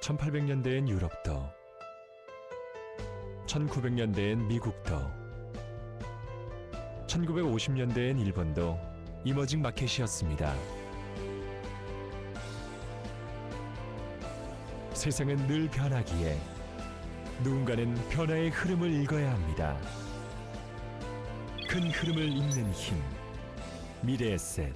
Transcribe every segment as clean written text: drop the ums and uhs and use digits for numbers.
1800년대엔 유럽도, 1900년대엔 미국도, 1950년대엔 일본도 이머징 마켓이었습니다. 세상은 늘 변하기에 누군가는 변화의 흐름을 읽어야 합니다. 큰 흐름을 읽는 힘, 미래에셋.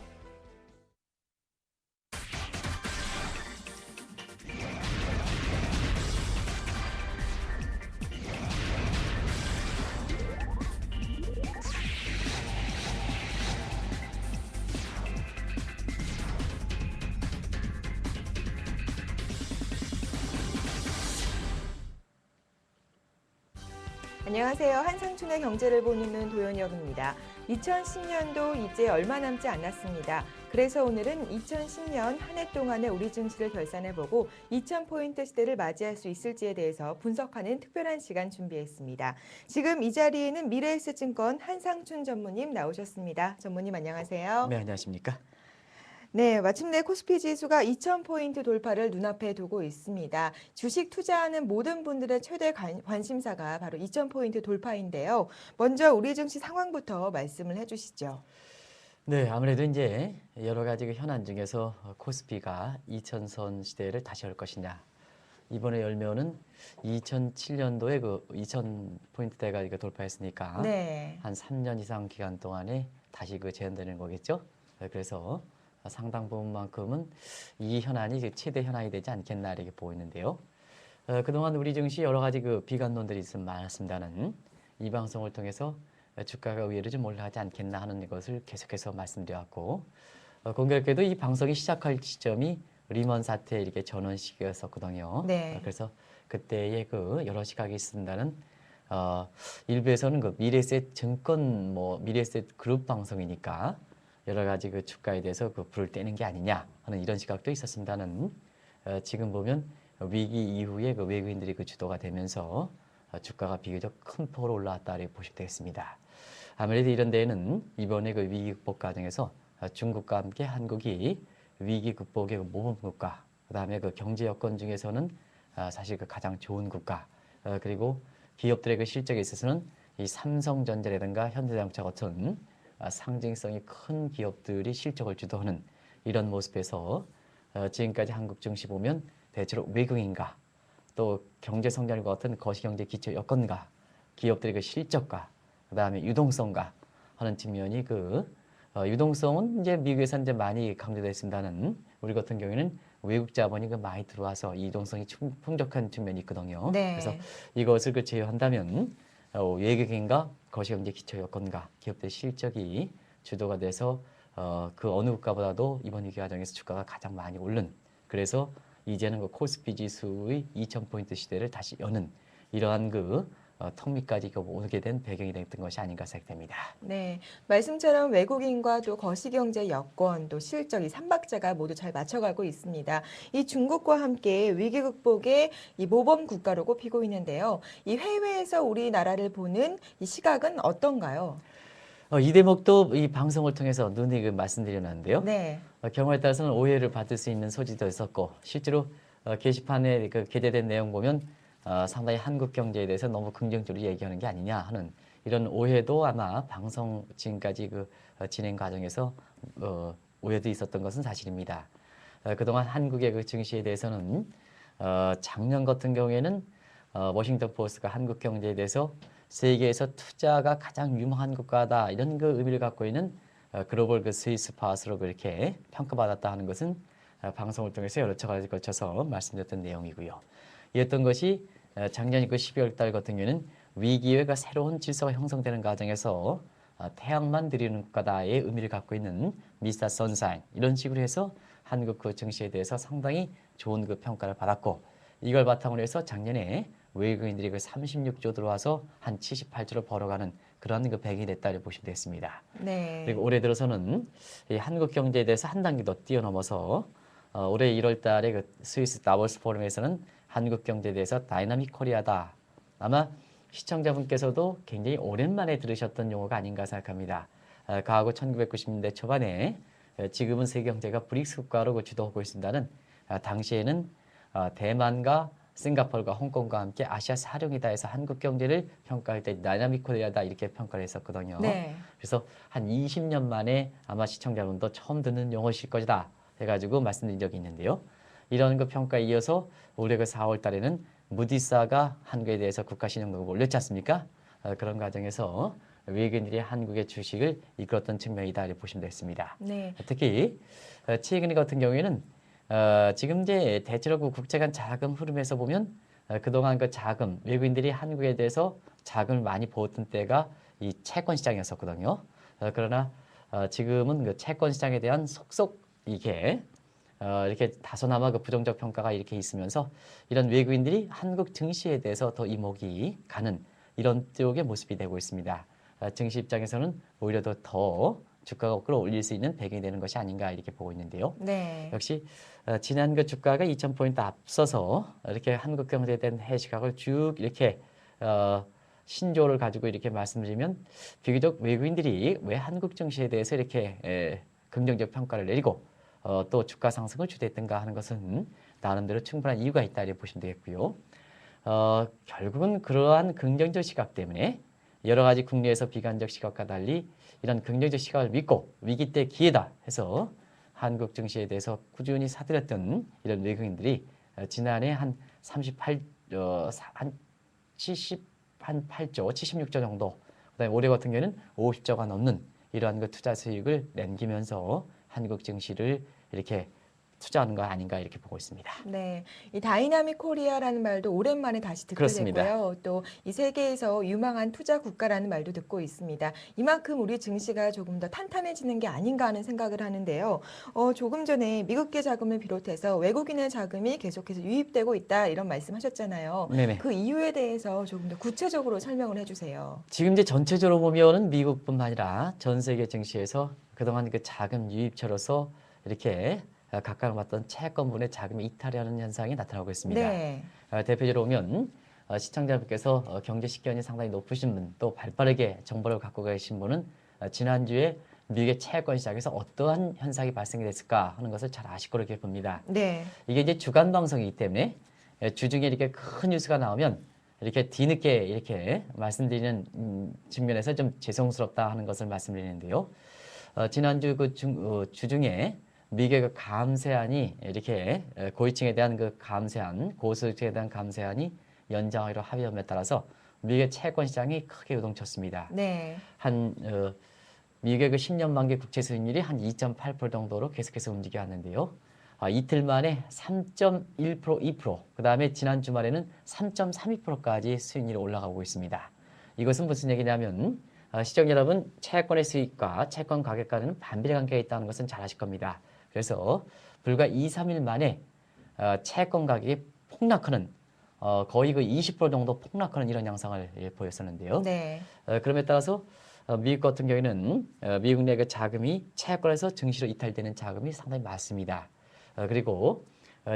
안녕하세요. 한상춘의 경제를 보는 눈 도연혁입니다. 2010년도 이제 얼마 남지 않았습니다. 그래서 오늘은 2010년 한 해 동안의 우리 증시를 결산해보고 2000포인트 시대를 맞이할 수 있을지에 대해서 분석하는 특별한 시간 준비했습니다. 지금 이 자리에는 미래에셋증권 한상춘 전무님 나오셨습니다. 전무님 안녕하세요. 네, 안녕하십니까? 네, 마침내 코스피 지수가 2000포인트 돌파를 눈앞에 두고 있습니다. 주식 투자하는 모든 분들의 최대 관심사가 바로 2000포인트 돌파인데요. 먼저 우리 증시 상황부터 말씀을 해주시죠. 네, 아무래도 이제 여러 가지 그 현안 중에서 코스피가 2000선 시대를 다시 열 것이냐. 이번에 열면은 2007년도에 그 2000포인트대가 돌파했으니까 네. 한 3년 이상 기간 동안에 다시 그 재현되는 거겠죠. 그래서 상당 부분만큼은 이 현안이 최대 현안이 되지 않겠나 이렇게 보이는데요. 그동안 우리 증시 여러 가지 그 비관론들이 좀 많았습니다는 이 방송을 통해서 주가가 의외로 좀 올라가지 않겠나 하는 것을 계속해서 말씀드려왔고, 공교롭게도 이 방송이 시작할 시점이 리먼 사태 이렇게 전원 시기였었거든요. 네. 그래서 그때의 그 여러 시각이 있습니다는 일부에서는 그 미래에셋 증권 미래에셋 그룹 방송이니까 여러 가지 그 주가에 대해서 그 불을 떼는 게 아니냐 하는 이런 시각도 있었습니다는 지금 보면 위기 이후에 그 외국인들이 그 주도가 되면서 주가가 비교적 큰 폭으로 올라왔다 이렇게 보시면 되겠습니다. 아무래도 이런 데에는 이번에 그 위기 극복 과정에서 중국과 함께 한국이 위기 극복의 그 모범 국가, 그다음에 그 경제 여건 중에서는 사실 그 가장 좋은 국가, 그리고 기업들의 그 실적에 있어서는 이 삼성전자라든가 현대자동차 같은 상징성이 큰 기업들이 실적을 주도하는 이런 모습에서 지금까지 한국 증시 보면 대체로 외국인과 또 경제 성장과 같은 거시경제 기초 여건과 기업들의 그 실적과 그다음에 유동성과 하는 측면이 유동성은 이제 미국에서 이제 많이 강조됐습니다는 우리 같은 경우에는 외국 자본이 많이 들어와서 이 유동성이 풍족한 측면이 있거든요. 네. 그래서 이것을 제외한다면 외국인과 거시경제 기초 여건과 기업들의 실적이 주도가 돼서 그 어느 국가보다도 이번 위기 과정에서 주가가 가장 많이 오른, 그래서 이제는 그 코스피 지수의 2000포인트 시대를 다시 여는 이러한 턱밑까지 오게 된 배경이 됐던 것이 아닌가 생각됩니다. 네, 말씀처럼 외국인과 또 거시경제 여건, 또 실적 이 삼박자가 모두 잘 맞춰가고 있습니다. 이 중국과 함께 위기 극복의 이 모범 국가로 꼽히고 있는데요. 이 해외에서 우리나라를 보는 이 시각은 어떤가요? 이 대목도 이 방송을 통해서 눈에 말씀드렸는데요. 네. 경우에 따라서는 오해를 받을 수 있는 소지도 있었고, 실제로 게시판에 게재된 내용 보면 상당히 한국 경제에 대해서 너무 긍정적으로 얘기하는 게 아니냐 하는 이런 오해도 아마 방송 지금까지 진행 과정에서 오해도 있었던 것은 사실입니다. 그동안 한국의 그 증시에 대해서는 작년 같은 경우에는 워싱턴 포스트가 한국 경제에 대해서 세계에서 투자가 가장 유망한 국가다 이런 의미를 갖고 있는 글로벌 스위스 파스로 그렇게 평가받았다 하는 것은 방송을 통해서 여러 차례에 걸쳐서 말씀드렸던 내용이고요. 이었던 것이 작년 12월 달 같은 경우에는 위기의 새로운 질서가 형성되는 과정에서 태양만 드리는 국가다의 의미를 갖고 있는 미스터 선샤인 이런 식으로 해서 한국 증시에 대해서 상당히 좋은 평가를 받았고, 이걸 바탕으로 해서 작년에 외국인들이 36조 들어와서 한 78조를 벌어가는 그런 배경이 됐다고 보시면 되겠습니다. 네. 그리고 올해 들어서는 이 한국 경제에 대해서 한 단계 더 뛰어넘어서 올해 1월 달에 스위스 다보스 포럼에서는 한국 경제에 대해서 다이나믹 코리아다. 아마 시청자분께서도 굉장히 오랜만에 들으셨던 용어가 아닌가 생각합니다. 과거 1990년대 초반에 지금은 세계 경제가 브릭스 국가로 주도하고 있습니다는 당시에는 대만과 싱가포르가 홍콩과 함께 아시아 사령이다 해서 한국 경제를 평가할 때 다이나믹 코리아다 이렇게 평가를 했었거든요. 네. 그래서 한 20년 만에 아마 시청자분도 처음 듣는 용어실 것이다 해가지고 말씀드린 적이 있는데요. 이런 그 평가에 이어서 올해 그 4월 달에는 무디스가 한국에 대해서 국가 신용등급을 올렸지 않습니까? 그런 과정에서 외국인들이 한국의 주식을 이끌었던 측면이다 이렇게 보시면 되겠습니다. 네. 특히 최근 같은 경우에는 지금 이제 대체로 그 국제 간 자금 흐름에서 보면 그동안 그 자금 외국인들이 한국에 대해서 자금을 많이 부었던 때가 이 채권 시장이었었거든요. 그러나 지금은 그 채권 시장에 대한 속속 이게 이렇게 다소나마 그 부정적 평가가 이렇게 있으면서 이런 외국인들이 한국 증시에 대해서 더 이목이 가는 이런 쪽의 모습이 되고 있습니다. 증시 입장에서는 오히려 더 주가가 끌어올릴 수 있는 배경이 되는 것이 아닌가 이렇게 보고 있는데요. 네. 역시 지난 그 주가가 2,000포인트 앞서서 이렇게 한국 경제에 대한 해시각을 쭉 이렇게 신조를 가지고 이렇게 말씀드리면 비교적 외국인들이 왜 한국 증시에 대해서 이렇게 긍정적 평가를 내리고 또 주가 상승을 주도했던가 하는 것은 나름대로 충분한 이유가 있다 이렇게 보시면 되겠고요. 결국은 그러한 긍정적 시각 때문에 여러 가지 국내에서 비관적 시각과 달리 이런 긍정적 시각을 믿고 위기 때 기회다 해서 한국 증시에 대해서 꾸준히 사들였던 이런 외국인들이 지난해 한 78조, 76조 정도, 그다음에 올해 같은 경우에는 50조가 넘는 이러한 그 투자 수익을 남기면서 한국 증시를 이렇게 투자하는 거 아닌가 이렇게 보고 있습니다. 네, 이 다이나믹 코리아라는 말도 오랜만에 다시 듣게 그렇습니다. 되고요. 또 이 세계에서 유망한 투자 국가라는 말도 듣고 있습니다. 이만큼 우리 증시가 조금 더 탄탄해지는 게 아닌가 하는 생각을 하는데요. 조금 전에 미국계 자금을 비롯해서 외국인의 자금이 계속해서 유입되고 있다 이런 말씀하셨잖아요. 네네. 그 이유에 대해서 조금 더 구체적으로 설명을 해주세요. 지금 이제 전체적으로 보면은 미국뿐만 아니라 전 세계 증시에서 그동안 그 자금 유입처로서 이렇게 각광받던 채권분의 자금이 이탈하는 현상이 나타나고 있습니다. 네. 대표적으로 보면 시청자분께서 경제 식견이 상당히 높으신 분, 또 발빠르게 정보를 갖고 계신 분은 지난주에 미국의 채권 시장에서 어떠한 현상이 발생이 됐을까 하는 것을 잘 아실 거로 이렇게 봅니다. 네. 이게 이제 주간 방송이기 때문에 주중에 이렇게 큰 뉴스가 나오면 이렇게 뒤늦게 이렇게 말씀드리는 측면에서 좀 죄송스럽다 하는 것을 말씀드리는데요. 지난주 그 주중에 미국의 그 감세안이 이렇게 고위층에 대한 그 감세안, 고소득층에 대한 감세안이 연장하기로 합의함에 따라서 미국의 채권 시장이 크게 요동쳤습니다. 네. 미국의 그 10년 만기 국채 수익률이 한 2.8% 정도로 계속해서 움직여 왔는데요. 이틀 만에 3.1%, 2%, 그 다음에 지난 주말에는 3.32%까지 수익률이 올라가고 있습니다. 이것은 무슨 얘기냐면 시청자 여러분, 채권의 수익과 채권 가격과는 반비례 관계가 있다는 것은 잘 아실 겁니다. 그래서 불과 2, 3일 만에 채권 가격이 폭락하는 거의 그 20% 정도 폭락하는 이런 양상을 보였었는데요. 네. 그럼에 따라서 미국 같은 경우에는 미국 내 그 자금이 채권에서 증시로 이탈되는 자금이 상당히 많습니다. 그리고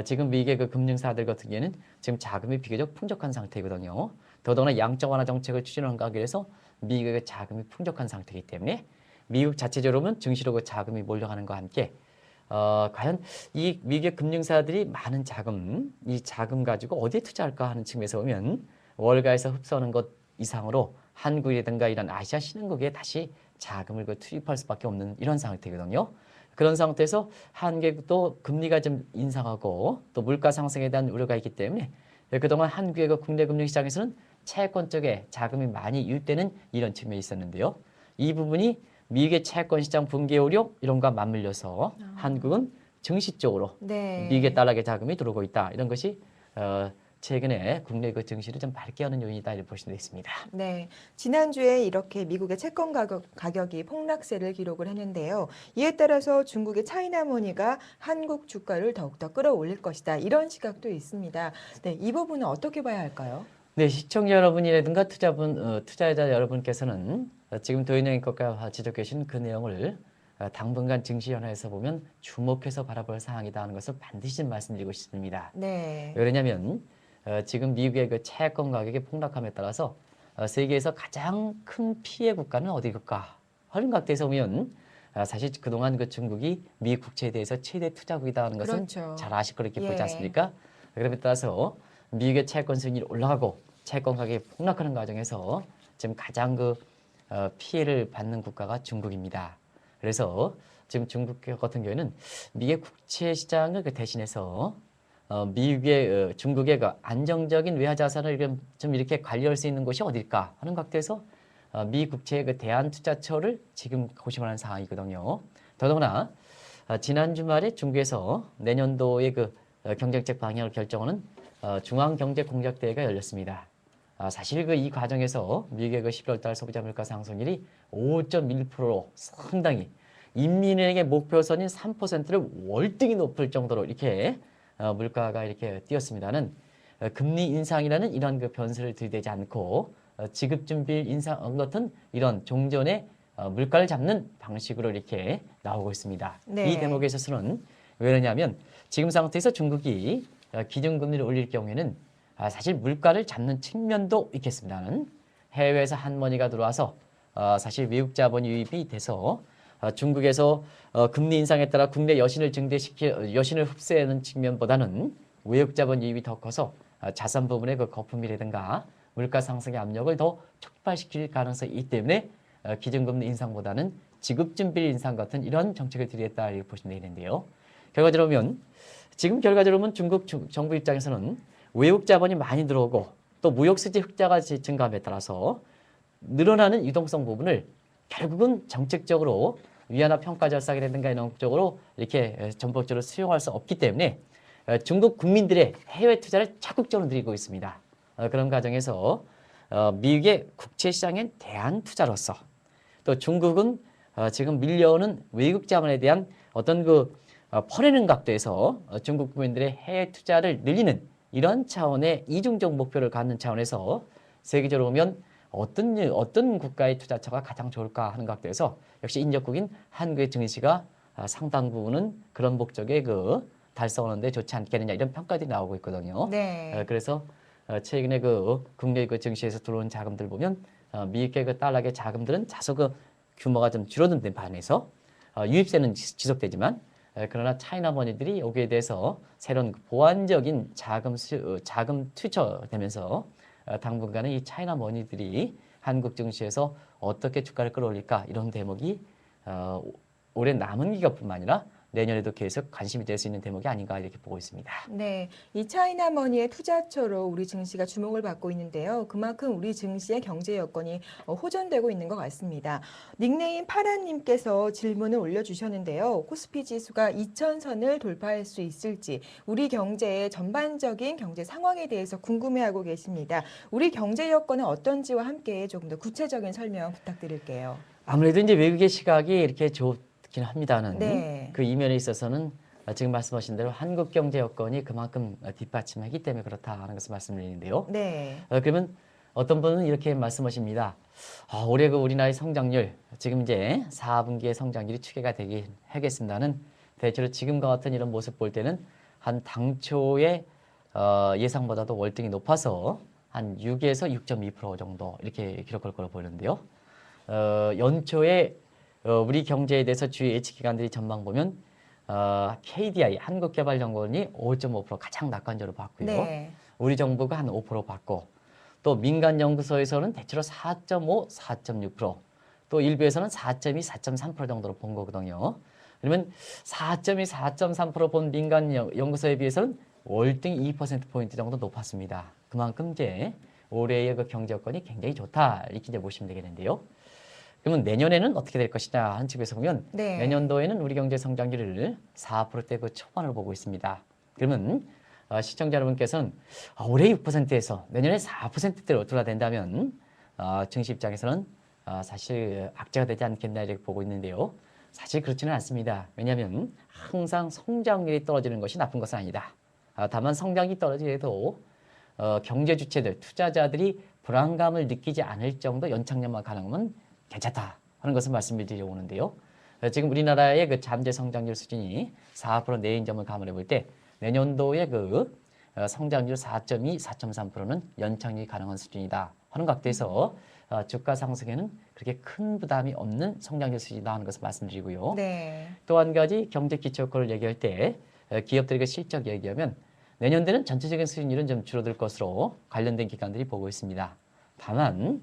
지금 미국의 그 금융사들 같은 경우에는 지금 자금이 비교적 풍족한 상태거든요. 더더구나 양적 완화 정책을 추진하는 관계에서 미국의 그 자금이 풍족한 상태이기 때문에 미국 자체적으로 보면 증시로 그 자금이 몰려가는 것과 함께 과연 이 미국의 금융사들이 많은 자금, 이 자금 가지고 어디에 투자할까 하는 측면에서 보면 월가에서 흡수하는 것 이상으로 한국이라든가 이런 아시아 신흥국에 다시 자금을 그 투입할 수밖에 없는 이런 상태거든요. 그런 상태에서 한국도 금리가 좀 인상하고 또 물가 상승에 대한 우려가 있기 때문에 그동안 한국의 그 국내 금융시장에서는 채권 쪽에 자금이 많이 유입되는 이런 측면이 있었는데요. 이 부분이 미국의 채권 시장 붕괴 우려 이런 것과 맞물려서 한국은 증시 쪽으로 네. 미국의 달러의 자금이 들어오고 있다. 이런 것이 최근에 국내 그 증시를 좀 밝게 하는 요인이다 이렇게 볼 수 있습니다. 네, 지난주에 이렇게 미국의 채권 가격이 폭락세를 기록을 했는데요. 이에 따라서 중국의 차이나머니가 한국 주가를 더욱더 끌어올릴 것이다. 이런 시각도 있습니다. 네, 이 부분은 어떻게 봐야 할까요? 네, 시청자 여러분이라든가 투자자 여러분께서는 지금 도인영 앵커가 지적해 주신 그 내용을 당분간 증시 현황에서 보면 주목해서 바라볼 사항이다 하는 것을 반드시 좀 말씀드리고 싶습니다. 네. 왜 그러냐면 지금 미국의 그 채권 가격의 폭락함에 따라서 세계에서 가장 큰 피해 국가는 어디일까? 하는 각도에서 보면 사실 그동안 그 중국이 미국 국채에 대해서 최대 투자국이다 하는 것은 그렇죠. 잘 아실 거로 이렇게 보지 예. 않습니까? 그럼에 따라서 미국의 채권 수익률이 올라가고 채권 가격이 폭락하는 과정에서 지금 가장 피해를 받는 국가가 중국입니다. 그래서 지금 중국 같은 경우에는 미국의 국채 시장을 대신해서 미국의 중국의 안정적인 외화 자산을 좀 이렇게 관리할 수 있는 곳이 어딜까 하는 각도에서 미 국채의 대한투자처를 지금 고심하는 상황이거든요. 더더구나 지난 주말에 중국에서 내년도의 경제정책 방향을 결정하는 중앙경제공작대회가 열렸습니다. 사실 이 과정에서 미국의 11월달 소비자 물가 상승률이 5.1%로 상당히 인민에게 목표선인 3%를 월등히 높을 정도로 이렇게 물가가 이렇게 뛰었습니다는 금리 인상이라는 이런 변수를 들이대지 않고 지급준비율 인상 같은 이런 종전의 물가를 잡는 방식으로 이렇게 나오고 있습니다. 네. 이 대목에 있어서는 왜 그러냐면 지금 상태에서 중국이 기준금리를 올릴 경우에는 사실 물가를 잡는 측면도 있겠습니다는 해외에서 한머니가 들어와서 사실 외국 자본 유입이 돼서 중국에서 금리 인상에 따라 국내 여신을 여신을 흡수하는 측면보다는 외국 자본 유입이 더 커서 자산 부분의 거품이라든가 물가 상승의 압력을 더 촉발시킬 가능성이 있기 때문에 기준금리 인상보다는 지급준비율 인상 같은 이런 정책을 들이댔다 이렇게 보시면 되는데요. 결과적으로 보면 지금 결과적으로 보면 중국 정부 입장에서는 외국 자본이 많이 들어오고 또 무역 수지 흑자가 증가함에 따라서 늘어나는 유동성 부분을 결국은 정책적으로 위안화 평가 절상이라든가 이런 쪽으로 이렇게 전폭적으로 수용할 수 없기 때문에 중국 국민들의 해외 투자를 적극적으로 늘리고 있습니다. 그런 과정에서 미국의 국채 시장엔 대한 투자로서 또 중국은 지금 밀려오는 외국 자본에 대한 어떤 퍼내는 각도에서 중국 국민들의 해외 투자를 늘리는 이런 차원의 이중적 목표를 갖는 차원에서 세계적으로 보면 어떤 국가의 투자처가 가장 좋을까 하는 각도에서 역시 인접국인 한국의 증시가 상당 부분은 그런 목적에 달성하는데 좋지 않겠느냐 이런 평가들이 나오고 있거든요. 네. 그래서 최근에 국내 증시에서 들어온 자금들 보면 미국의 달러의 자금들은 다소 규모가 좀 줄어든 데 반해서 유입세는 지속되지만 그러나 차이나 머니들이 여기에 대해서 새로운 보완적인 자금 투처되면서 당분간은 이 차이나 머니들이 한국 증시에서 어떻게 주가를 끌어올릴까 이런 대목이 올해 남은 기간뿐만 아니라 내년에도 계속 관심이 될 수 있는 대목이 아닌가 이렇게 보고 있습니다. 네, 이 차이나머니의 투자처로 우리 증시가 주목을 받고 있는데요. 그만큼 우리 증시의 경제 여건이 호전되고 있는 것 같습니다. 닉네임 파란님께서 질문을 올려주셨는데요. 코스피 지수가 2000선을 돌파할 수 있을지 우리 경제의 전반적인 경제 상황에 대해서 궁금해하고 계십니다. 우리 경제 여건은 어떤지와 함께 조금 더 구체적인 설명 부탁드릴게요. 아무래도 이제 외국의 시각이 이렇게 좋긴 합니다는 네. 그 이면에 있어서는 지금 말씀하신 대로 한국 경제 여건이 그만큼 뒷받침하기 때문에 그렇다는 것을 말씀드리는데요. 네. 그러면 어떤 분은 이렇게 말씀하십니다. 올해 우리나라의 성장률 지금 이제 4분기의 성장률이 추계가 되긴 하겠습니다는 대체로 지금과 같은 이런 모습 볼 때는 한 당초의 예상보다도 월등히 높아서 한 6에서 6.2% 정도 이렇게 기록할 거로 보이는데요. 연초에 우리 경제에 대해서 주요 예측기관들이 전망 보면 KDI 한국개발연구원이 5.5% 가장 낙관적으로 봤고요. 네. 우리 정부가 한 5% 봤고 또 민간 연구소에서는 대체로 4.5, 4.6%, 또 일부에서는 4.2, 4.3% 정도로 본 거거든요. 그러면 4.2, 4.3%본 민간 연구소에 비해서는 월등히 2%포인트 정도 높았습니다. 그만큼 이제 올해의 경제 여건이 굉장히 좋다 이렇게 이제 보시면 되겠는데요. 그러면 내년에는 어떻게 될 것이냐 한 측에서 보면 네. 내년도에는 우리 경제 성장률을 4%대 초반을 보고 있습니다. 그러면 시청자 여러분께서는 올해 6%에서 내년에 4%대로 돌아된다면 증시 입장에서는 사실 악재가 되지 않겠나 이렇게 보고 있는데요. 사실 그렇지는 않습니다. 왜냐하면 항상 성장률이 떨어지는 것이 나쁜 것은 아니다. 다만 성장이 떨어지더라도 경제 주체들, 투자자들이 불안감을 느끼지 않을 정도 연착륙만 가능하면 괜찮다 하는 것을 말씀드리려고 하는데요. 지금 우리나라의 잠재 성장률 수준이 4% 내인 점을 감안해 볼 때 내년도의 성장률 4.2, 4.3%는 연착륙이 가능한 수준이다 하는 각도에서 주가 상승에는 그렇게 큰 부담이 없는 성장률 수준이다 하는 것을 말씀드리고요. 네. 또 한 가지 경제 기초 효과를 얘기할 때 기업들에게 실적 얘기하면 내년도는 전체적인 수익률은 좀 줄어들 것으로 관련된 기관들이 보고 있습니다. 다만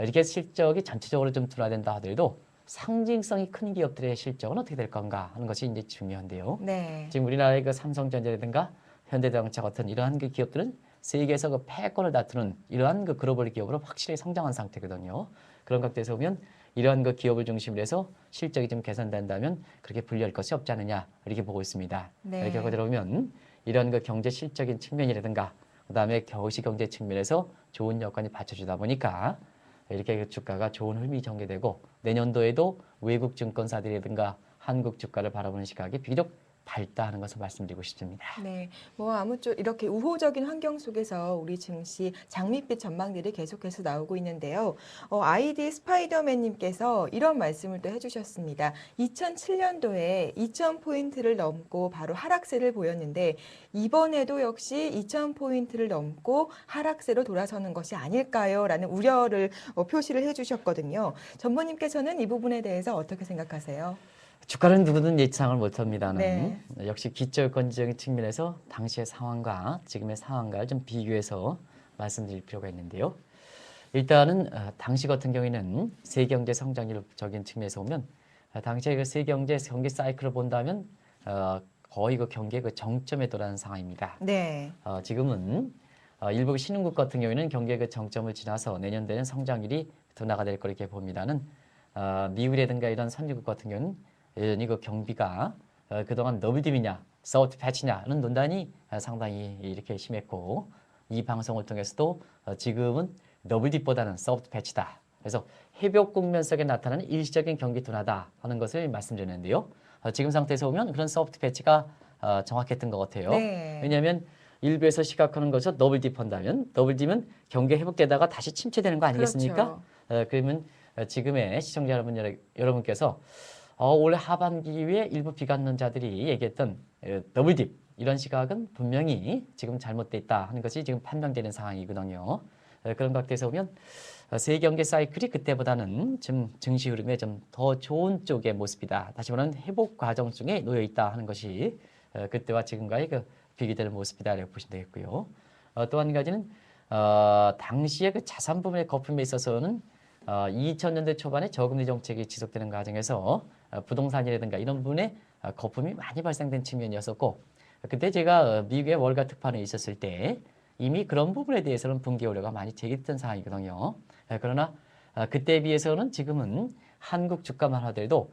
이렇게 실적이 전체적으로 좀 둔화된다 하더라도 상징성이 큰 기업들의 실적은 어떻게 될 건가 하는 것이 이제 중요한데요. 네. 지금 우리나라의 그 삼성전자라든가 현대자동차 같은 이러한 그 기업들은 세계에서 그 패권을 다투는 이러한 그 글로벌 기업으로 확실히 성장한 상태거든요. 그런 각도에서 보면 이러한 그 기업을 중심으로 해서 실적이 좀 개선된다면 그렇게 불리할 것이 없지 않느냐 이렇게 보고 있습니다. 네. 이렇게 하고 들어오면 이러한 그 경제 실적인 측면이라든가 그다음에 겨우시 경제 측면에서 좋은 여건이 받쳐주다 보니까 이렇게 그 주가가 좋은 흐름이 전개되고 내년도에도 외국 증권사들이라든가 한국 주가를 바라보는 시각이 비교적 밝다 하는 것을 말씀드리고 싶습니다. 네, 뭐 아무쪼록 이렇게 우호적인 환경 속에서 우리 증시 장밋빛 전망들이 계속해서 나오고 있는데요. 아이디 스파이더맨님께서 이런 말씀을 또 해주셨습니다. 2007년도에 2,000포인트를 넘고 바로 하락세를 보였는데 이번에도 역시 2,000포인트를 넘고 하락세로 돌아서는 것이 아닐까요? 라는 우려를 표시를 해주셨거든요. 전무님께서는 이 부분에 대해서 어떻게 생각하세요? 주가는 누구든 예상을 못합니다는 네. 역시 기초요건적인 측면에서 당시의 상황과 지금의 상황과 좀 비교해서 말씀드릴 필요가 있는데요. 일단은 당시 같은 경우에는 세계경제 성장률적인 측면에서 보면 당시의 그 세계경제 경기 사이클을 본다면 거의 그 경기의 그 정점에 도달하는 상황입니다. 네. 지금은 일부 신흥국 같은 경우에는 경기의 그 정점을 지나서 내년도에는 성장률이 둔화가 될 거렇게 봅니다는 미국이라든가 이런 선진국 같은 경우는 여전히 그 경비가 그동안 더블딥이냐 서우트 패치냐는 논란이 상당히 이렇게 심했고 이 방송을 통해서도 지금은 더블딥보다는 서우트 패치다. 그래서 회복 국면속에 나타나는 일시적인 경기 둔화다 하는 것을 말씀드렸는데요. 지금 상태에서 보면 그런 서우트 패치가 정확했던 것 같아요. 네. 왜냐하면 일부에서 시각하는 것은 더블딥 한다면 더블딥은 경기 회복되다가 다시 침체되는 거 아니겠습니까? 그렇죠. 그러면 지금의 시청자 여러분께서 올해 하반기에 일부 비관론자들이 얘기했던 더블딥 이런 시각은 분명히 지금 잘못돼 있다 하는 것이 지금 판명되는 상황이거든요. 그런 각도에서 보면 세계 경제 사이클이 그때보다는 좀 증시 흐름에 좀 더 좋은 쪽의 모습이다. 다시 말하면 회복 과정 중에 놓여 있다 하는 것이 그때와 지금과의 그 비교되는 모습이다라고 보시면 되겠고요. 또 한 가지는 당시의 그 자산 부분의 거품에 있어서는 2000년대 초반에 저금리 정책이 지속되는 과정에서 부동산이라든가 이런 부분에 거품이 많이 발생된 측면이었었고 그때 제가 미국의 월가 특파원에 있었을 때 이미 그런 부분에 대해서는 분기 우려가 많이 제기됐던 상황이거든요. 그러나 그때에 비해서는 지금은 한국 주가만 하더라도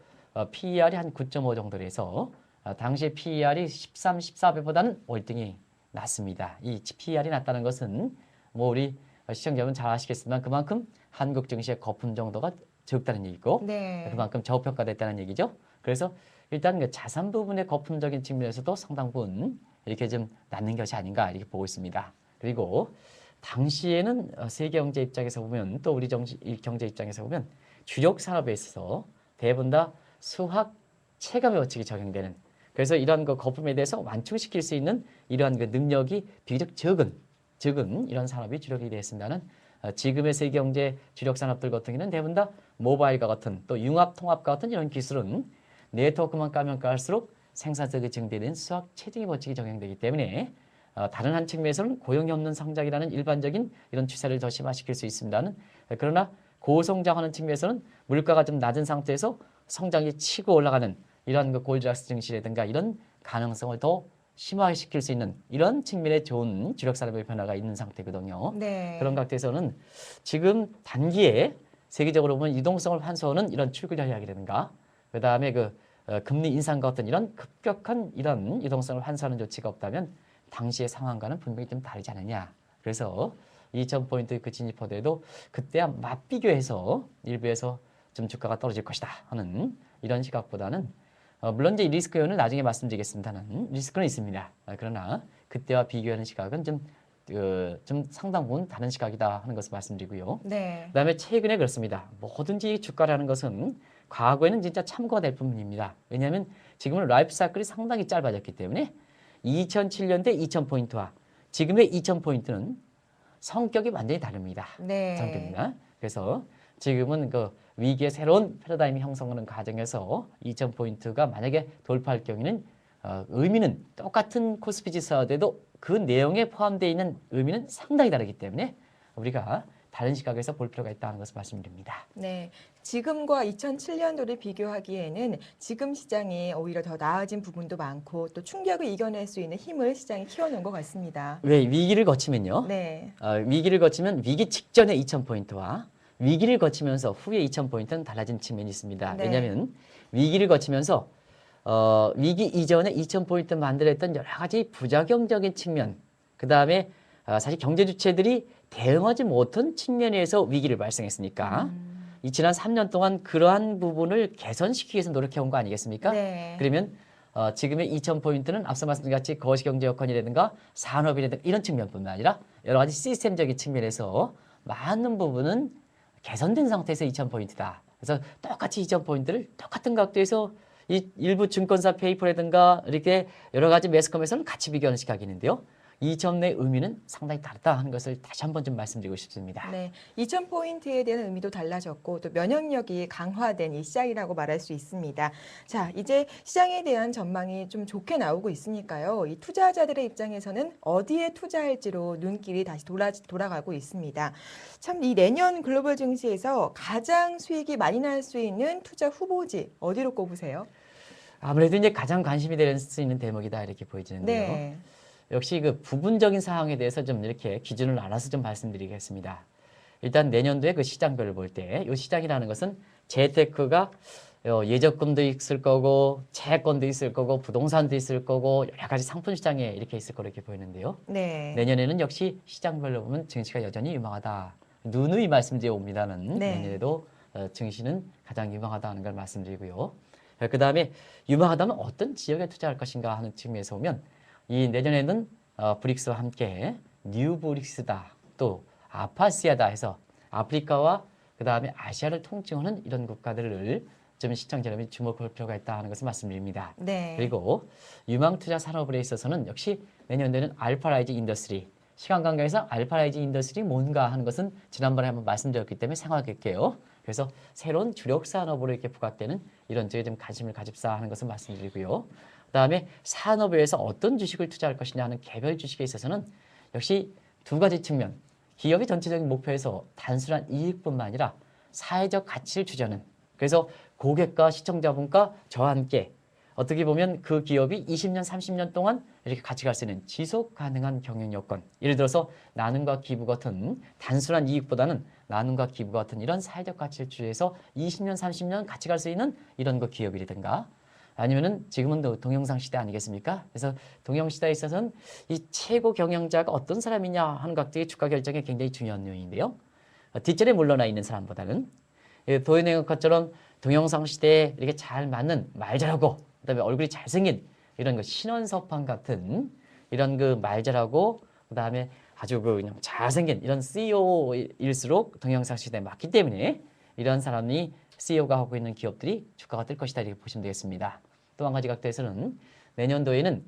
PER이 한 9.5 정도로 해서 당시 PER이 13, 14배보다는 월등히 낮습니다. 이 PER이 낮다는 것은 뭐 우리 시청자분 잘 아시겠지만 그만큼 한국 증시의 거품 정도가 적다는 얘기고 네. 그만큼 저평가됐다는 얘기죠. 그래서 일단 그 자산 부분의 거품적인 측면에서도 상당 부분 이렇게 좀 낮는 것이 아닌가 이렇게 보고 있습니다. 그리고 당시에는 세계 경제 입장에서 보면 또 우리 경제 입장에서 보면 주력 산업에 있어서 대부분 다 수학 체감의 원칙이 적용되는 그래서 이러한 그 거품에 대해서 완충시킬 수 있는 이러한 그 능력이 비교적 적은 이런 산업이 주력이 되었습니다는 지금의 세계 경제 주력 산업들 같은 경우는 대부분 다 모바일과 같은 또 융합 통합과 같은 이런 기술은 네트워크만 까면 깔수록 생산성이 증대되는 수학 체증의 법칙이 적용되기 때문에 다른 한 측면에서는 고용이 없는 성장이라는 일반적인 이런 추세를 더 심화시킬 수 있습니다는 그러나 고성장하는 측면에서는 물가가 좀 낮은 상태에서 성장이 치고 올라가는 이런 그 골드락스 증시라든가 이런 가능성을 더 심화시킬 수 있는 이런 측면의 좋은 주력 산업의 변화가 있는 상태거든요. 네. 그런 각도에서는 지금 단기에 세계적으로 보면 유동성을 환수하는 이런 출구 전략이라든가 그 다음에 그 금리 인상과 같은 이런 급격한 이런 유동성을 환수하는 조치가 없다면 당시의 상황과는 분명히 좀 다르지 않느냐. 그래서 2000포인트 그 진입하더라도 그때와 맞비교해서 일부에서 좀 주가가 떨어질 것이다 하는 이런 시각보다는 물론 이제 리스크 요인을 나중에 말씀드리겠습니다는 리스크는 있습니다. 그러나 그때와 비교하는 시각은 좀 상당 부분 다른 시각이다 하는 것을 말씀드리고요. 네. 그다음에 최근에 그렇습니다. 뭐든지 주가라는 것은 과거에는 진짜 참고가 될 부분입니다. 왜냐하면 지금은 라이프 사이클이 상당히 짧아졌기 때문에 2007년대 2000포인트와 지금의 2000포인트는 성격이 완전히 다릅니다. 네. 성격입니다. 그래서 지금은 그 위기의 새로운 패러다임이 형성하는 과정에서 2000포인트가 만약에 돌파할 경우에는 의미는 똑같은 코스피 지수와도 그 내용에 포함되어 있는 의미는 상당히 다르기 때문에 우리가 다른 시각에서 볼 필요가 있다는 것을 말씀드립니다. 네, 지금과 2007년도를 비교하기에는 지금 시장이 오히려 더 나아진 부분도 많고 또 충격을 이겨낼 수 있는 힘을 시장이 키워놓은 것 같습니다. 왜 위기를 거치면요. 네, 위기를 거치면 위기 직전의 2000포인트와 위기를 거치면서 후의 2000포인트는 달라진 측면이 있습니다. 네. 왜냐하면 위기를 거치면서 위기 이전에 2000포인트 만들었던 여러 가지 부작용적인 측면, 그 다음에 사실 경제 주체들이 대응하지 못한 측면에서 위기를 발생했으니까 이 지난 3년 동안 그러한 부분을 개선시키기 위해서 노력해온 거 아니겠습니까? 네. 그러면 지금의 2000포인트는 앞서 말씀드린 같이 거시경제 여건이라든가 산업이라든가 이런 측면뿐만 아니라 여러 가지 시스템적인 측면에서 많은 부분은 개선된 상태에서 2000포인트다. 그래서 똑같이 2000포인트를 똑같은 각도에서 이 일부 증권사 페이퍼라든가 이렇게 여러 가지 매스컴에서는 같이 비교하는 시각이 있는데요. 이 점 내 의미는 상당히 다르다 하는 것을 다시 한번 좀 말씀드리고 싶습니다. 네, 2000포인트에 대한 의미도 달라졌고 또 면역력이 강화된 이 시장이라고 말할 수 있습니다. 자, 이제 시장에 대한 전망이 좀 좋게 나오고 있으니까요. 이 투자자들의 입장에서는 어디에 투자할지로 눈길이 다시 돌아가고 있습니다. 참 이 내년 글로벌 증시에서 가장 수익이 많이 날 수 있는 투자 후보지 어디로 꼽으세요? 아무래도 이제 가장 관심이 될 수 있는 대목이다 이렇게 보여지는데요. 네. 역시 그 부분적인 사항에 대해서 좀 이렇게 기준을 나눠서 좀 말씀드리겠습니다. 일단 내년도에 그 시장별을 볼 때 이 시장이라는 것은 재테크가 예적금도 있을 거고 채권도 있을 거고 부동산도 있을 거고 여러 가지 상품 시장에 이렇게 있을 거로 이렇게 보이는데요. 네. 내년에는 역시 시장별로 보면 증시가 여전히 유망하다. 누누이 말씀드려 옵니다는 네. 내년에도 증시는 가장 유망하다는 걸 말씀드리고요. 그 다음에 유망하다면 어떤 지역에 투자할 것인가 하는 측면에서 보면 이 내년에는 브릭스와 함께 뉴 브릭스다 또 아파시아다 해서 아프리카와 그 다음에 아시아를 통칭하는 이런 국가들을 좀 시청자 여러분이 주목할 필요가 있다 하는 것을 말씀드립니다. 네. 그리고 유망 투자 산업에 있어서는 역시 내년도에는 알파라이즈 인더스트리 시간 관계에서 알파라이즈 인더스트리 뭔가 하는 것은 지난번에 한번 말씀드렸기 때문에 생각할게요. 그래서 새로운 주력 산업으로 이렇게 부각되는 이런 쪽에 좀 관심을 가집사 하는 것을 말씀드리고요. 그다음에 산업에 의해서 어떤 주식을 투자할 것이냐 하는 개별 주식에 있어서는 역시 두 가지 측면. 기업의 전체적인 목표에서 단순한 이익뿐만 아니라 사회적 가치를 주자는 그래서 고객과 시청자분과 저와 함께 어떻게 보면 그 기업이 20년, 30년 동안 이렇게 같이 갈 수 있는 지속 가능한 경영 여건. 예를 들어서 나눔과 기부 같은 단순한 이익보다는 나눔과 기부 같은 이런 사회적 가치를 주해서 20년, 30년 같이 갈 수 있는 이런 그 기업이라든가 아니면은 지금은 동영상 시대 아니겠습니까? 그래서 동영 시대에 있어서는 이 최고 경영자가 어떤 사람이냐 하는 각도의 주가 결정에 굉장히 중요한 요인인데요. 뒷전에 물러나 있는 사람보다는 도현의 것처럼 동영상 시대에 이렇게 잘 맞는 말 잘하고 그다음에 얼굴이 잘생긴 이런 그 신원섭환 같은 이런 그 말 잘하고 그다음에 아주 그 그냥 잘생긴 이런 CEO일수록 동영상 시대에 맞기 때문에 이런 사람이 CEO가 하고 있는 기업들이 주가가 뜰 것이다 이렇게 보시면 되겠습니다. 또 한 가지 각도에서는 내년도에는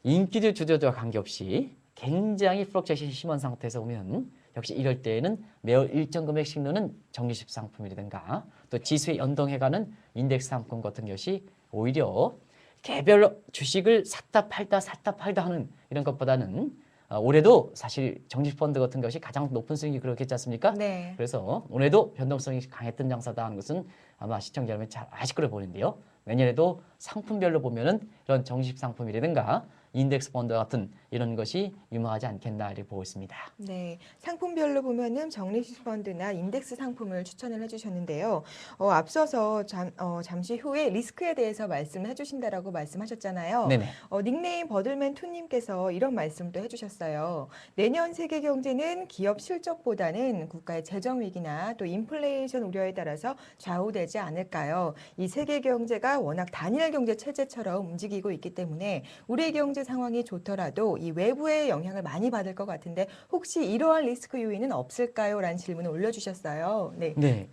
인기주 주저주와 관계없이 굉장히 플럭처에이션이 심한 상태에서 오면 역시 이럴 때에는 매월 일정 금액씩 넣는 정기식 상품이라든가 또 지수에 연동해가는 인덱스 상품 같은 것이 오히려 개별 주식을 샀다 팔다 하는 이런 것보다는 올해도 사실 정기펀드 같은 것이 가장 높은 수익이 그렇겠지 않습니까? 네. 그래서 올해도 변동성이 강했던 장사다 하는 것은 아마 시청자 여러분이 잘 아실 거로 보이는데요. 내년에도 상품별로 보면은 이런 정식 상품이라든가 인덱스 펀드 같은 이런 것이 유망하지 않겠나 이렇게 보고 있습니다. 네, 상품별로 보면은 적립식 펀드나 인덱스 상품을 추천을 해주셨는데요. 앞서서 잠시 후에 리스크에 대해서 말씀을 해주신다라고 말씀하셨잖아요. 네네. 닉네임 버들맨 투님께서 이런 말씀도 해주셨어요. 내년 세계 경제는 기업 실적보다는 국가의 재정 위기나 또 인플레이션 우려에 따라서 좌우되지 않을까요? 이 세계 경제가 워낙 단일 경제 체제처럼 움직이고 있기 때문에 우리 경제 상황이 좋더라도 이 외부의 영향을 많이 받을 것 같은데 혹시 이러한 리스크 요인은 없을까요? 라는 질문을 올려주셨어요. 네. 네.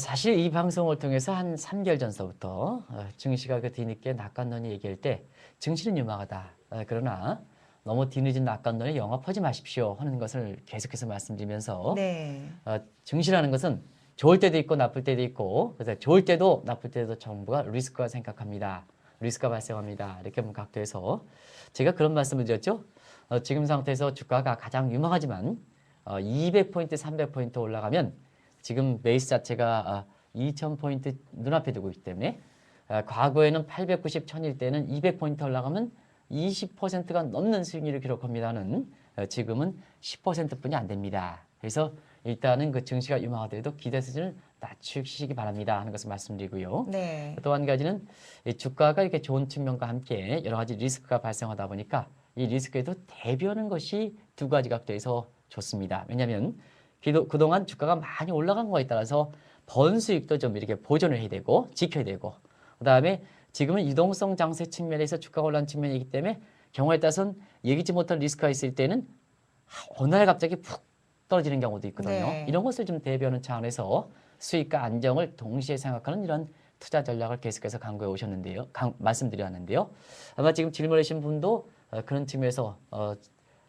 사실 이 방송을 통해서 한 3개월 전서부터 증시가 그 뒤늦게 낙관론이 얘기할 때 증시는 유망하다. 그러나 너무 뒤늦은 낙관론에 영업하지 마십시오 하는 것을 계속해서 말씀드리면서 네. 증시라는 것은 좋을 때도 있고 나쁠 때도 있고 그래서 좋을 때도 나쁠 때도 정부가 리스크가 생각합니다. 리스크가 발생합니다. 이렇게 각도에서 제가 그런 말씀을 드렸죠. 지금 상태에서 주가가 가장 유망하지만 200포인트, 300포인트 올라가면 지금 베이스 자체가 2000포인트 눈앞에 두고 있기 때문에 과거에는 890, 1000일 때는 200포인트 올라가면 20%가 넘는 수익률을 기록합니다는 지금은 10%뿐이 안 됩니다. 그래서 일단은 그 증시가 유망하더라도 기대 수준을 낮추시기 바랍니다 하는 것을 말씀드리고요. 네. 또 한 가지는 이 주가가 이렇게 좋은 측면과 함께 여러 가지 리스크가 발생하다 보니까 이 리스크에도 대비하는 것이 두 가지 각도에서 좋습니다. 왜냐하면 그동안 주가가 많이 올라간 거에 따라서 번 수익도 좀 이렇게 보존을 해야 되고 지켜야 되고 그다음에 지금은 유동성 장세 측면에서 주가가 올라간 측면이기 때문에 경우에 따라서는 예기치 못한 리스크가 있을 때는 어느 날 갑자기 푹 떨어지는 경우도 있거든요. 네. 이런 것을 좀 대비하는 차원에서 수익과 안정을 동시에 생각하는 이런 투자 전략을 계속해서 강구해 오셨는데요. 말씀드렸는데요. 아마 지금 질문해 주신 분도 그런 측면에서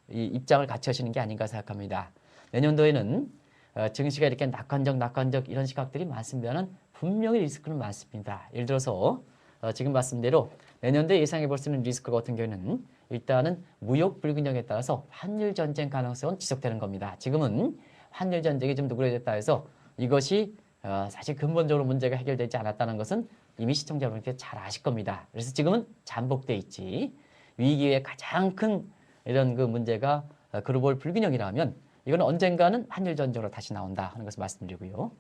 이 입장을 같이 하시는 게 아닌가 생각합니다. 내년도에는 증시가 이렇게 낙관적 이런 시각들이 많습니다만 분명히 리스크는 많습니다. 예를 들어서 지금 말씀대로 내년도에 예상해 볼 수 있는 리스크 같은 경우에는 일단은 무역 불균형에 따라서 환율 전쟁 가능성은 지속되는 겁니다. 지금은 환율 전쟁이 좀 누그러졌다 해서 이것이 사실 근본적으로 문제가 해결되지 않았다는 것은 이미 시청자 여러분께 잘 아실 겁니다. 그래서 지금은 잠복돼 있지. 위기의 가장 큰 이런 그 문제가 글로벌 불균형이라면 이건 언젠가는 환율 전쟁으로 다시 나온다 하는 것을 말씀드리고요.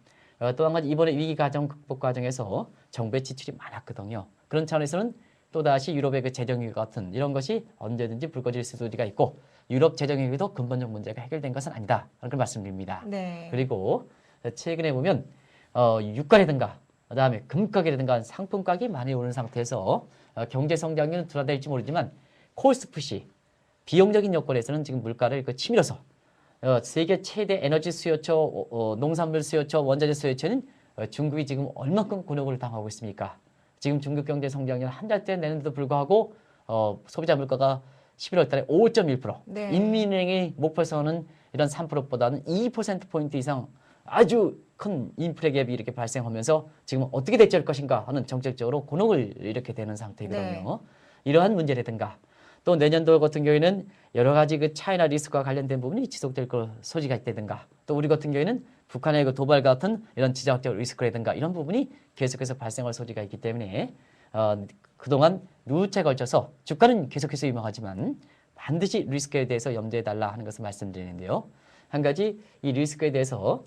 또 한 가지 이번에 위기 과정 극복 과정에서 정부의 지출이 많았거든요. 그런 차원에서는 또다시 유럽의 그 재정위기 같은 이런 것이 언제든지 불거질 수도 있고 유럽 재정위기도 근본적 문제가 해결된 것은 아니다 하는 걸 말씀드립니다. 네. 그리고 최근에 보면 유가라든가 그다음에 금가격이라든가 상품 가격이 많이 오른 상태에서 경제 성장률은 둔화될지 모르지만 코스트푸시 비용적인 요건에서는 지금 물가를 치밀어서 세계 최대 에너지 수요처, 농산물 수요처, 원자재 수요처는 중국이 지금 얼마큼 곤혹을 당하고 있습니까? 지금 중국 경제 성장률 한 달째 내는데도 불구하고 소비자 물가가 11월 달에 5.1%, 네. 인민은행이 목표에서는 이런 3%보다는 2%포인트 이상 아주 큰 인플레 갭이 이렇게 발생하면서 지금 어떻게 대처할 것인가 하는 정책적으로 곤혹을 이렇게 되는 상태거든요. 네. 이러한 문제라든가 또 내년도 같은 경우에는 여러 가지 그 차이나 리스크와 관련된 부분이 지속될 소지가 있다든가 또 우리 같은 경우에는 북한의 그 도발 같은 이런 지정학적 리스크라든가 이런 부분이 계속해서 발생할 소지가 있기 때문에 그동안 누차에 걸쳐서 주가는 계속해서 유망하지만 반드시 리스크에 대해서 염두에 달라 하는 것을 말씀드리는데요. 한 가지 이 리스크에 대해서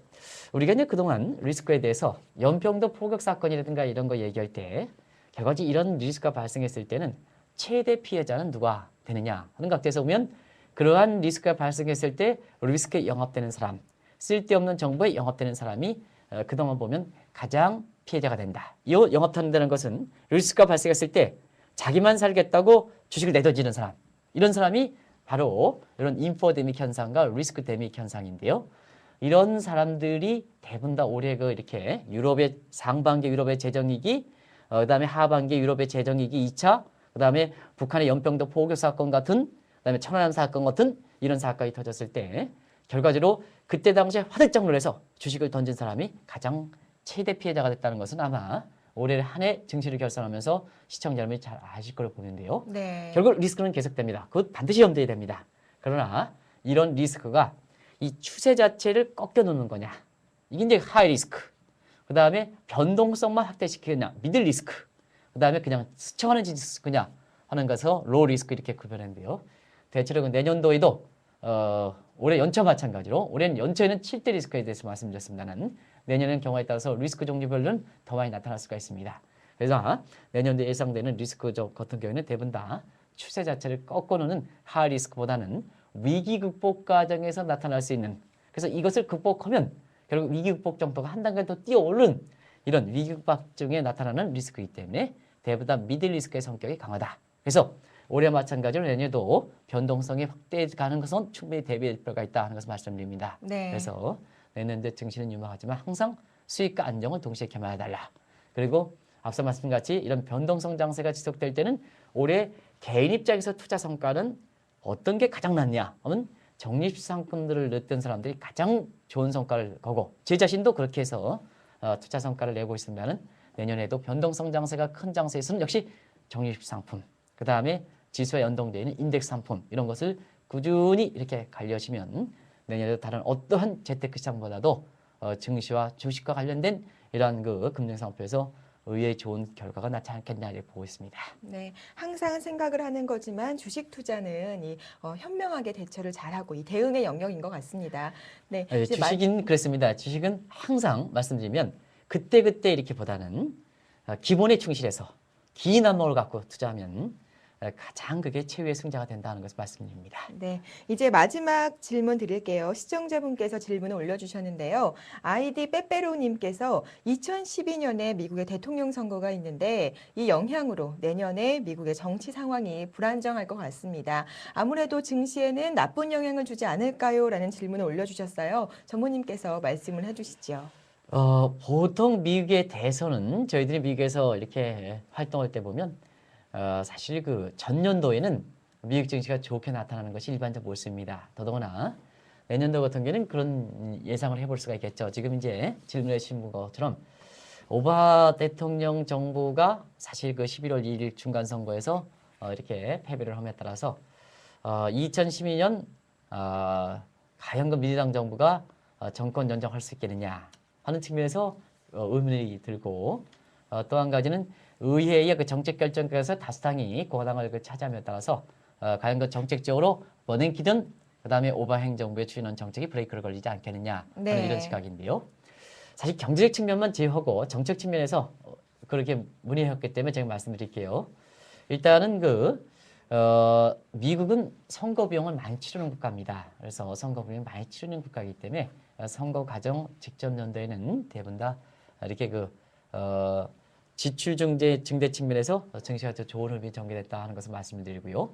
우리가 이제 그동안 리스크에 대해서 연평도 포격 사건이라든가 이런 거 얘기할 때 결과적으로 이런 리스크가 발생했을 때는 최대 피해자는 누가 되느냐 하는 각도에서 보면 그러한 리스크가 발생했을 때 리스크에 영합되는 사람, 쓸데없는 정보에 영합되는 사람이 그동안 보면 가장 피해자가 된다. 이 영합한다는 것은 리스크가 발생했을 때 자기만 살겠다고 주식을 내던지는 사람, 이런 사람이 바로 이런 인포데믹 현상과 리스크 데믹 현상인데요. 이런 사람들이 대부분 다 올해 이렇게 유럽의 상반기 유럽의 재정위기, 그다음에 하반기 유럽의 재정위기 2차, 그다음에 북한의 연평도 포격 사건 같은, 그다음에 천안함 사건 같은 이런 사건이 터졌을 때 결과적으로 그때 당시에 화들짝 놀라서 주식을 던진 사람이 가장 최대 피해자가 됐다는 것은 아마 올해 한 해 증시를 결산하면서 시청자 여러분이 잘 아실 거로 보는데요. 네. 결국 리스크는 계속됩니다. 그것 반드시 염두에 됩니다. 그러나 이런 리스크가 이 추세 자체를 꺾여 놓는 거냐. 이게 이제 하이 리스크. 그 다음에 변동성만 확대시키느냐. 미들 리스크. 그 다음에 그냥 스쳐가는 리스크냐 하는 것에서 로우 리스크 이렇게 구별하는데요. 대체로 내년도에도 올해 연초 마찬가지로 올해는 연초에는 7대 리스크에 대해서 말씀드렸습니다만 내년에는 경우에 따라서 리스크 종류별로는 더 많이 나타날 수가 있습니다. 그래서 내년도에 예상되는 리스크 같은 경우에는 대부분 다 추세 자체를 꺾어놓는 하이 리스크보다는 위기 극복 과정에서 나타날 수 있는, 그래서 이것을 극복하면 결국 위기 극복 정도가 한 단계 더 뛰어오른 이런 위기 극복 중에 나타나는 리스크이기 때문에 대부분 다 미들 리스크의 성격이 강하다. 그래서 올해 마찬가지로 내년도 변동성이 확대가는 것은 충분히 대비할 필요가 있다 하는 것을 말씀드립니다. 네. 그래서 내년도 증시는 유망하지만 항상 수익과 안정을 동시에 겸해달라. 그리고 앞서 말씀드린 같이 이런 변동성 장세가 지속될 때는 올해 개인 입장에서 투자 성과는 어떤 게 가장 낫냐 하면 적립 상품들을 넣었던 사람들이 가장 좋은 성과를 거고 제 자신도 그렇게 해서 투자 성과를 내고 있습니다는 내년에도 변동성 장세가 큰 장세에서는 역시 적립 상품, 그 다음에 지수와 연동되어 있는 인덱스 상품 이런 것을 꾸준히 이렇게 관리하시면 내년에도 다른 어떠한 재테크 시장보다도 증시와 주식과 관련된 이러한 그 금융상품에서 의외의 좋은 결과가 나지 않겠냐 이렇게 보고 있습니다. 네, 항상 생각을 하는 거지만 주식 투자는 현명하게 대처를 잘하고 이 대응의 영역인 것 같습니다. 네, 이제 주식은 그렇습니다. 주식은 항상 말씀드리면 그때그때 이렇게 보다는 기본에 충실해서 긴 안목을 갖고 투자하면 가장 그게 최후의 승자가 된다는 것을 말씀드립니다. 네, 이제 마지막 질문 드릴게요. 시청자분께서 질문을 올려주셨는데요. 아이디 빼빼로님께서 2012년에 미국의 대통령 선거가 있는데 이 영향으로 내년에 미국의 정치 상황이 불안정할 것 같습니다. 아무래도 증시에는 나쁜 영향을 주지 않을까요? 라는 질문을 올려주셨어요. 전무님께서 말씀을 해주시죠. 보통 미국의 대선은 저희들이 미국에서 이렇게 활동할 때 보면 사실 그 전년도에는 미국 증시가 좋게 나타나는 것이 일반적 모습입니다. 더더구나 내년도 같은 경우는 그런 예상을 해볼 수가 있겠죠. 지금 이제 질문해 주신 것처럼 오바마 대통령 정부가 사실 그 11월 2일 중간선거에서 이렇게 패배를 함에 따라서 2012년 과연 그 민주당 정부가 정권 연장할 수 있겠느냐 하는 측면에서 의문이 들고 또 한 가지는 의회의 그 정책 결정권에서 다수당이 공화당을 그 차지함에 따라서 과연 그 정책적으로 버냉키든 그다음에 오바마 행정부의 추진한 정책이 브레이크를 걸리지 않겠느냐 하는 네. 이런 시각인데요. 사실 경제적 측면만 제외하고 정책 측면에서 그렇게 문의했기 때문에 제가 말씀드릴게요. 일단은 미국은 선거 비용을 많이 치르는 국가입니다. 그래서 선거 비용을 많이 치르는 국가이기 때문에 선거 과정 직전 연도에는 대부분 다 이렇게 지출 증대 측면에서 증시가 더 좋은 흐름이 전개됐다 하는 것을 말씀드리고요.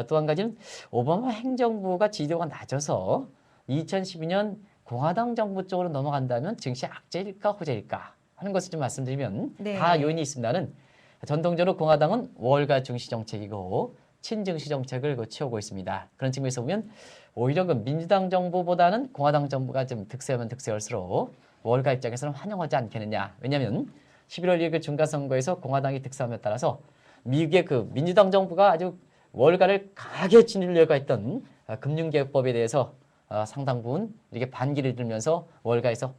또 한 가지는 오바마 행정부가 지지도가 낮아서 2012년 공화당 정부 쪽으로 넘어간다면 증시 악재일까 호재일까 하는 것을 좀 말씀드리면 네. 다 요인이 있습니다는 전통적으로 공화당은 월가 증시 정책이고 친증시 정책을 취하고 있습니다. 그런 측면에서 보면 오히려 그 민주당 정부보다는 공화당 정부가 좀 득세하면 득세할수록 월가 입장에서는 환영하지 않겠느냐. 왜냐하면 11월 1일 중간선거에서 공화당이 득세함에 따라서 미국의 그 민주당 정부가 아주 월가를 강하게 진입하려고 했던 금융개혁법에 대해서 상당 부분 이렇게 반기를 들면서 월가에서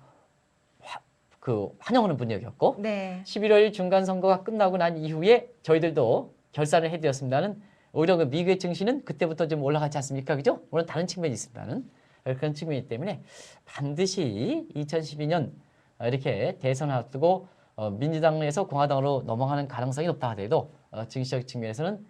환영하는 분위기였고 네. 11월 1일 중간선거가 끝나고 난 이후에 저희들도 결산을 해드렸습니다는 오히려 그 미국의 증시는 그때부터 좀 올라가지 않습니까? 그죠? 물론 다른 측면이 있습니다는 그런 측면이기 때문에 반드시 2012년 이렇게 대선을 앞두고 민주당에서 공화당으로 넘어가는 가능성이 높다 하더라도 증시적 측면에서는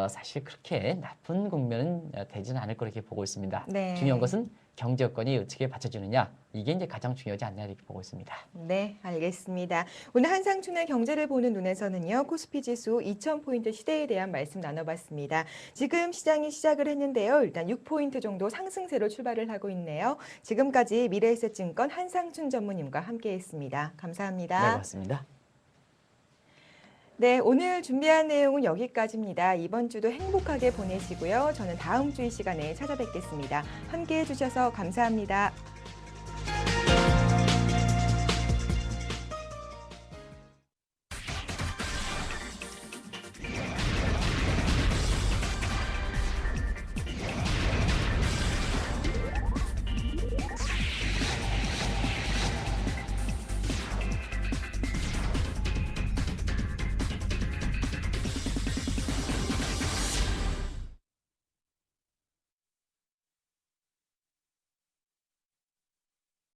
사실 그렇게 나쁜 국면은 되지는 않을 거로 이렇게 보고 있습니다. 네. 중요한 것은 경제 여건이 어떻게 받쳐주느냐 이게 이제 가장 중요하지 않나 이렇게 보고 있습니다. 네, 알겠습니다. 오늘 한상춘의 경제를 보는 눈에서는요, 코스피 지수 2000포인트 시대에 대한 말씀 나눠봤습니다. 지금 시장이 시작을 했는데요. 일단 6포인트 정도 상승세로 출발을 하고 있네요. 지금까지 미래에셋증권 한상춘 전무님과 함께했습니다. 감사합니다. 네, 고맙습니다. 네, 오늘 준비한 내용은 여기까지입니다. 이번 주도 행복하게 보내시고요. 저는 다음 주 이 시간에 찾아뵙겠습니다. 함께해 주셔서 감사합니다.